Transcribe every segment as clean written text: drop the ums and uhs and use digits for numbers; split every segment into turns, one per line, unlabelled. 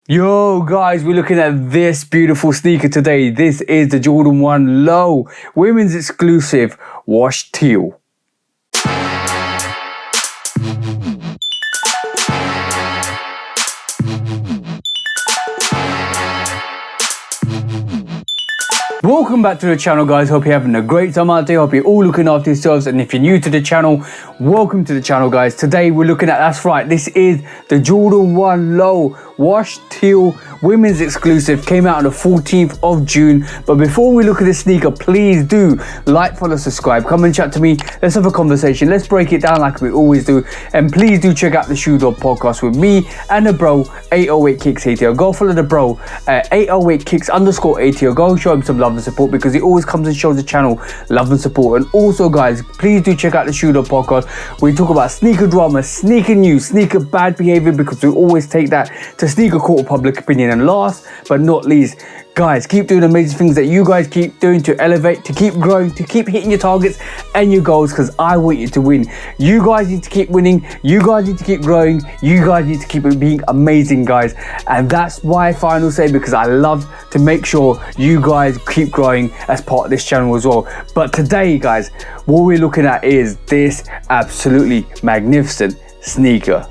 Yo guys, we're looking at this beautiful sneaker today. This is the Jordan 1 Low, women's exclusive, washed teal. Welcome back to the channel, guys. Hope you're having a great time out there. Hope you're all looking after yourselves, and if you're new to the channel, welcome to the channel, guys. Today we're looking at, that's right, this is the Jordan 1 Low washed teal women's exclusive. Came out on the 14th of June. But before we look at this sneaker, please do like, follow, subscribe, come and chat to me. Let's have a conversation. Let's break it down like we always do. And please do check out the Shoe Dog podcast with me and the bro 808 Kicks ATO. Go follow the bro 808 Kicks _ ATO. Go show him some love and support, because he always comes and shows the channel love and support. And also, guys, please do check out the Shoe Dog podcast. We talk about sneaker drama, sneaker news, sneaker bad behavior, because we always take that to sneaker court of public opinion. And last but not least, guys, keep doing amazing things that you guys keep doing to elevate, to keep growing, to keep hitting your targets and your goals, because I want you to win. You guys need to keep winning. You guys need to keep growing. You guys need to keep being amazing, guys. And that's my final say, because I love to make sure you guys keep growing as part of this channel as well. But today, guys, what we're looking at is this absolutely magnificent sneaker.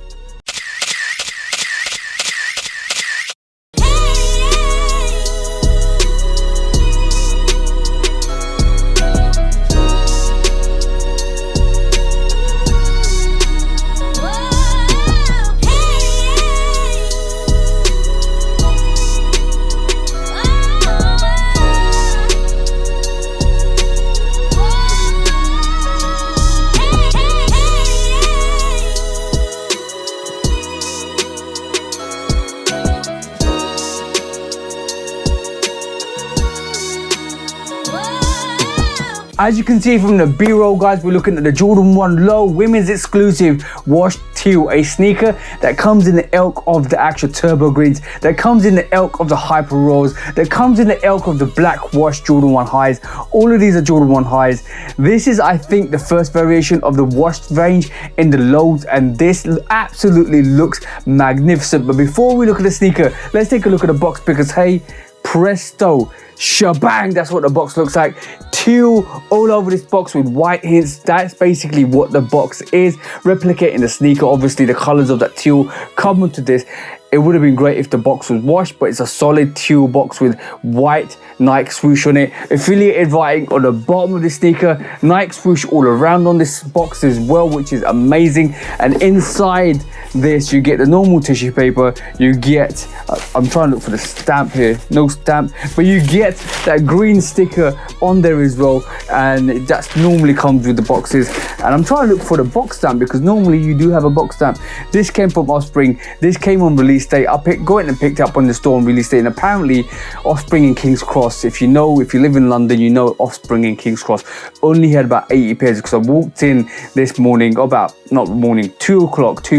As you can see from the B-roll, guys, we're looking at the Jordan 1 Low women's exclusive washed teal, a sneaker that comes in the ilk of the actual turbo greens, that comes in the ilk of the hyper rolls, that comes in the ilk of the black washed Jordan 1 highs. All of these are Jordan 1 highs. This is, I think, the first variation of the washed range in the lows, and this absolutely looks magnificent. But before we look at the sneaker, let's take a look at the box, because hey, presto, shabang, that's what the box looks like. Teal all over this box with white hints. That's basically what the box is, replicating the sneaker. Obviously the colors of that teal come onto this. It would have been great if the box was washed, but it's a solid teal box with white Nike swoosh on it. Affiliated writing on the bottom of the sneaker. Nike swoosh all around on this box as well, which is amazing. And inside this, you get the normal tissue paper. You get, I'm trying to look for the stamp here. No stamp, but you get that green sticker on there as well. And that normally comes with the boxes. And I'm trying to look for the box stamp, because normally you do have a box stamp. This came from Offspring. This came on release date. I went and picked it up on the store on release date. And apparently Offspring in King's Cross, if you live in London, you know Offspring in King's Cross only had about 80 pairs, because I walked in this morning, 2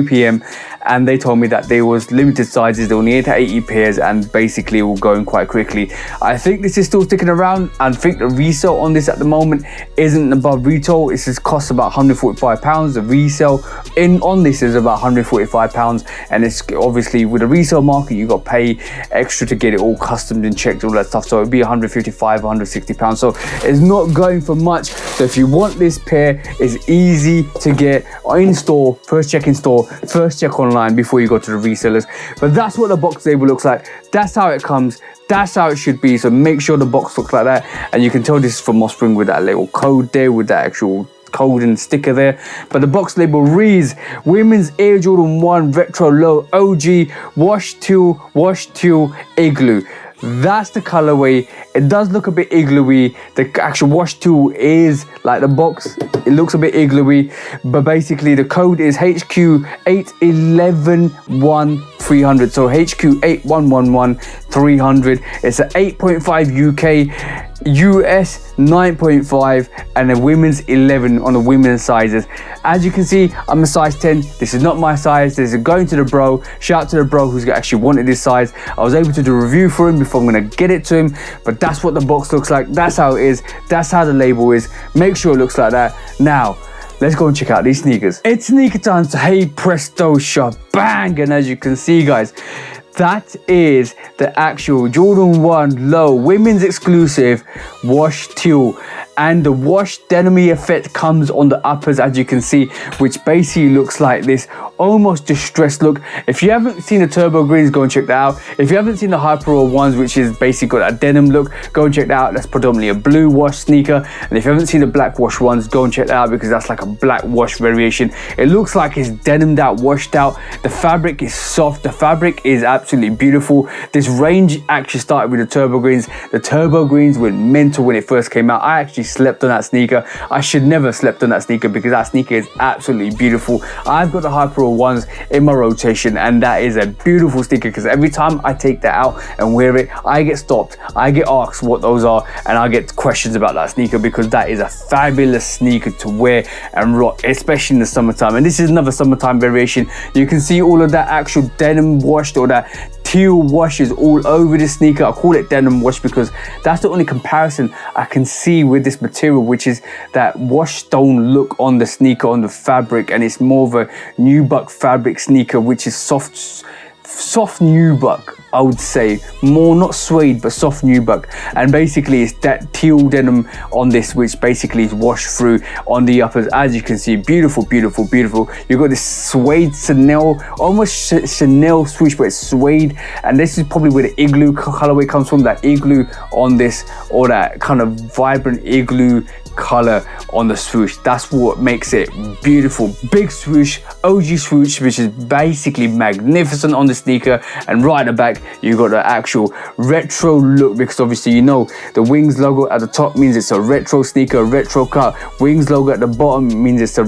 p.m, and they told me that there was limited sizes. They only had 80 pairs, and basically it will go in quite quickly. I think this is still sticking around. I think the resale on this at the moment isn't above retail. It costs about £145. The resale on this is about £145, and it's obviously with the resale market, you got to pay extra to get it all customed and checked, all that stuff. So it'd be £155, £160. So it's not going for much. So if you want this pair, it's easy to get in store. First check in store, first check online before you go to the resellers. But that's what the box label looks like. That's how it comes. That's how it should be. So make sure the box looks like that. And you can tell this is from Offspring with that little code there, with that actual code and sticker there. But the box label reads Women's Air Jordan 1 Retro Low OG Washed Teal Igloo. That's the colorway. It does look a bit igloo-y. The actual washed teal is like the box. It looks a bit igloo-y, but basically the code is HQ8111-300. So HQ8111-300. It's an 8.5 UK, US 9.5, and a women's 11 on the women's sizes. As you can see, I'm a size 10. This is not my size. This is going to the bro. Shout out to the bro who's actually wanted this size. I was able to do a review for him before I'm gonna get it to him, but that's what the box looks like. That's how it is. That's how the label is. Make sure it looks like that. Now, let's go and check out these sneakers. It's sneaker time, so hey presto, shot bang. And as you can see, guys, That is the actual Jordan 1 Low women's exclusive wash teal, and the wash denim effect comes on the uppers, as you can see, which basically looks like this almost distressed look. If you haven't seen the turbo greens, go and check that out. If you haven't seen the Hyper Raw ones, which is basically got that denim look, go and check that out. That's predominantly a blue wash sneaker. And if you haven't seen the black wash ones, go and check that out, because that's like a black wash variation. It looks like it's denimed out, washed out. The fabric is soft, the fabric is absolutely beautiful. This range actually started with the turbo greens. The turbo greens went mental when it first came out. I actually slept on that sneaker. I should never have slept on that sneaker, because that sneaker is absolutely beautiful. I've got the Hyper Raw ones in my rotation, and that is a beautiful sneaker, because every time I take that out and wear it, I get stopped, I get asked what those are, and I get questions about that sneaker, because that is a fabulous sneaker to wear and rock, especially in the summertime. And this is another summertime variation. You can see all of that actual denim washed, or that teal wash is all over this sneaker. I call it denim wash because that's the only comparison I can see with this material, which is that wash stone look on the sneaker, on the fabric, and it's more of a nubuck fabric sneaker, which is soft nubuck, I would say. More not suede, but soft nubuck. And basically it's that teal denim on this, which basically is washed through on the uppers, as you can see. Beautiful, beautiful, beautiful. You've got this suede Chanel, almost Chanel swoosh, but it's suede. And this is probably where the igloo colorway comes from, that igloo on this, or that kind of vibrant igloo color on the swoosh. That's what makes it beautiful. Big swoosh, OG swoosh, which is basically magnificent on the sneaker. And right at the back, you got the actual retro look, because obviously, you know, the Wings logo at the top means it's a retro sneaker, a retro cut. Wings logo at the bottom means it's a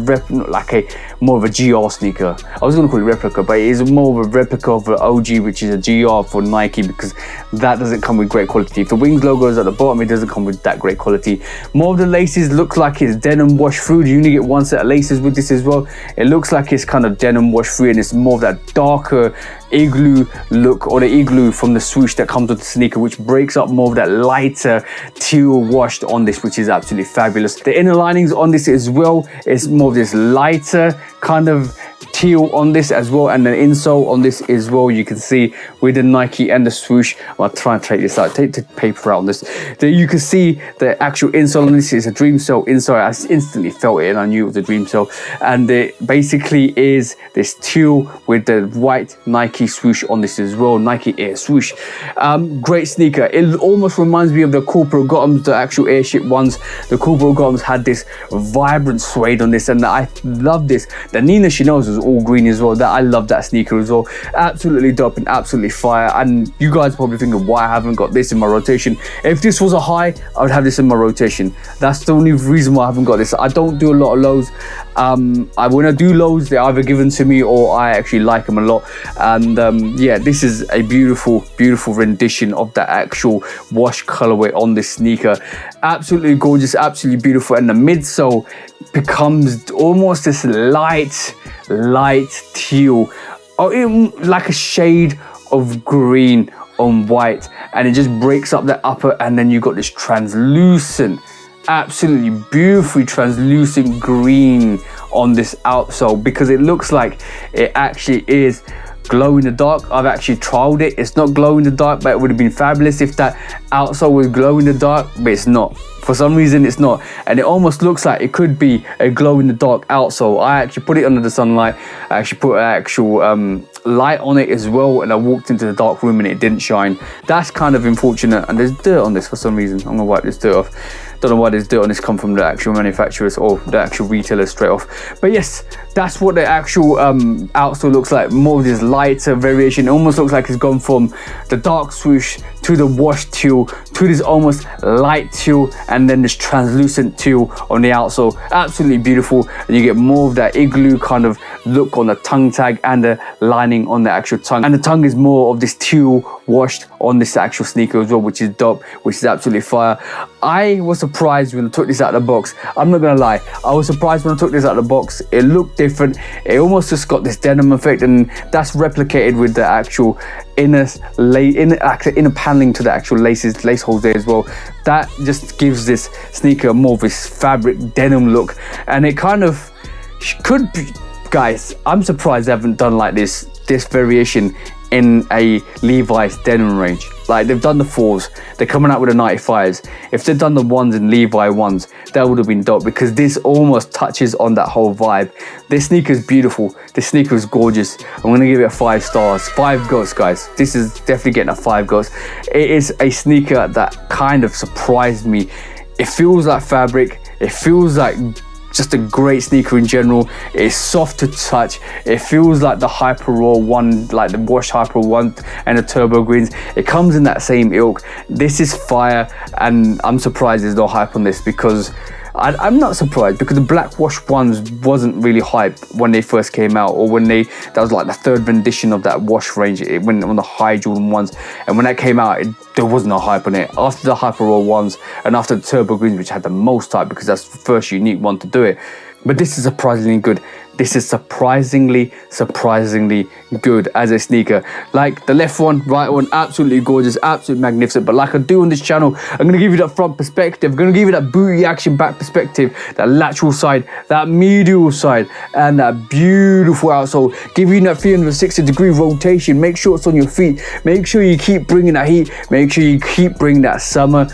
more of a GR sneaker. I was going to call it replica, but it is more of a replica of an OG, which is a GR for Nike, because that doesn't come with great quality. If the Wings logo is at the bottom, it doesn't come with that great quality. More of the laces look like it's denim wash through. You only get one set of laces with this as well. It looks like it's kind of denim wash through, and it's more of that darker igloo look, or the igloo from the swoosh that comes with the sneaker, which breaks up more of that lighter teal washed on this, which is absolutely fabulous. The inner linings on this as well is more of this lighter kind of teal on this as well, and the insole on this as well, you can see with the Nike and the swoosh. I'll try and take this out, take the paper out on this. Then you can see the actual insole on this is a Dream Cell insole. I instantly felt it and I knew it was a Dream Cell, and it basically is this teal with the white Nike swoosh on this as well, Nike Air swoosh. Great sneaker. It almost reminds me of the Corporal Gothams, the actual airship ones. The Corporal Gothams had this vibrant suede on this, and I love this. The Nina Chanel's was all green as well. That I love that sneaker as well. Absolutely dope and absolutely fire. And you guys are probably thinking why I haven't got this in my rotation. If this was a high, I would have this in my rotation. That's the only reason why I haven't got this. I don't do a lot of lows. When I do lows, they're either given to me or I actually like them a lot. And yeah, this is a beautiful, beautiful rendition of the actual wash colorway on this sneaker. Absolutely gorgeous, absolutely beautiful. And the midsole becomes almost this light teal, or like a shade of green on white, and it just breaks up that upper, and then you got this translucent, absolutely beautifully translucent green on this outsole, because it looks like it actually is glow in the dark. I've actually trialed it. It's not glow in the dark, but it would have been fabulous if that outsole was glow in the dark, but it's not. For some reason it's not, and it almost looks like it could be a glow in the dark outsole. I actually put it under the sunlight. I actually put an actual light on it as well, and I walked into the dark room and it didn't shine. That's kind of unfortunate, and there's dirt on this for some reason. I'm gonna wipe this dirt off. Don't know why there's dirt on this, come from the actual manufacturers or the actual retailers straight off. But yes, that's what the actual outsole looks like. More of this lighter variation. It almost looks like it's gone from the dark swoosh to the wash teal to this almost light teal, and then this translucent teal on the outsole. Absolutely beautiful, and you get more of that igloo kind of look on the tongue tag and the lining on the actual tongue, and the tongue is more of this teal washed on this actual sneaker as well, which is dope, which is absolutely fire. I was surprised when I took this out of the box. I'm not gonna lie, I was surprised when I took this out of the box. It looked different. It almost just got this denim effect, and that's replicated with the actual inner paneling to the actual lace holes there as well. That just gives this sneaker more of this fabric denim look, and it kind of could be, guys, I'm surprised they haven't done like this variation in a Levi's denim range. Like, they've done the 4s, they're coming out with the 95s. If they'd done the 1s and Levi 1s, that would have been dope, because this almost touches on that whole vibe. This sneaker is beautiful, this sneaker is gorgeous. I'm gonna give it 5 stars, 5 goats, guys. This is definitely getting a 5 goats. It is a sneaker that kind of surprised me. It feels like fabric, it feels like just a great sneaker in general. It's soft to touch. It feels like the Hyper Raw one, like the washed Hyper Raw one and the Turbo Greens. It comes in that same ilk. This is fire, and I'm surprised there's no hype on this, because I'm not surprised, because the black wash ones wasn't really hype when they first came out, or when that was like the 3rd rendition of that wash range. It went on the high Jordan ones, and when that came out, there was no hype on it. After the Hyper Raw ones and after the Turbo Greens, which had the most hype because that's the first unique one to do it. But this is surprisingly good. This is surprisingly good as a sneaker. Like the left one, right one, absolutely gorgeous, absolutely magnificent. But like I do on this channel, I'm gonna give you that front perspective, I'm gonna give you that booty action back perspective, that lateral side, that medial side, and that beautiful outsole. Give you that 360-degree rotation. Make sure it's on your feet. Make sure you keep bringing that heat. Make sure you keep bringing that summer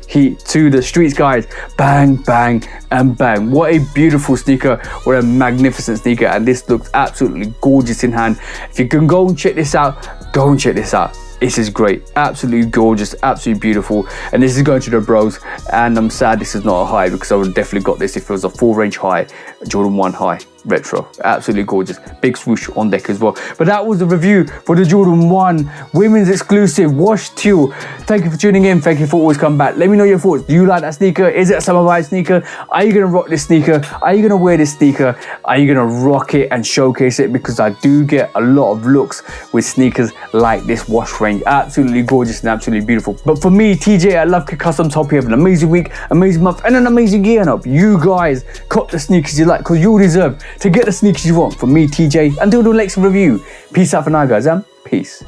heat to the streets, guys. Bang, bang, and bang. What a beautiful sneaker. What a magnificent sneaker. And this looks absolutely gorgeous in hand. If you can go and check this out, go and check this out. This is great, absolutely gorgeous, absolutely beautiful. And this is going to the bros, and I'm sad this is not a high, because I would have definitely got this if it was a full range high, Jordan 1 high retro. Absolutely gorgeous. Big swoosh on deck as well. But that was the review for the Jordan 1 women's exclusive washed teal. Thank you for tuning in. Thank you for always coming back. Let me know your thoughts. Do you like that sneaker? Is it a summer vibe sneaker? Are you gonna rock this sneaker? Are you gonna wear this sneaker? Are you gonna rock it and showcase it? Because I do get a lot of looks with sneakers like this wash range. Absolutely gorgeous and absolutely beautiful. But for me, TJ at Love Kit Customs, hope you have an amazing week, amazing month, and an amazing year. And I hope you guys cop the sneakers you like, because you deserve to get the sneakers you want. From me, TJ, until the next review. Peace out for now, guys, and peace.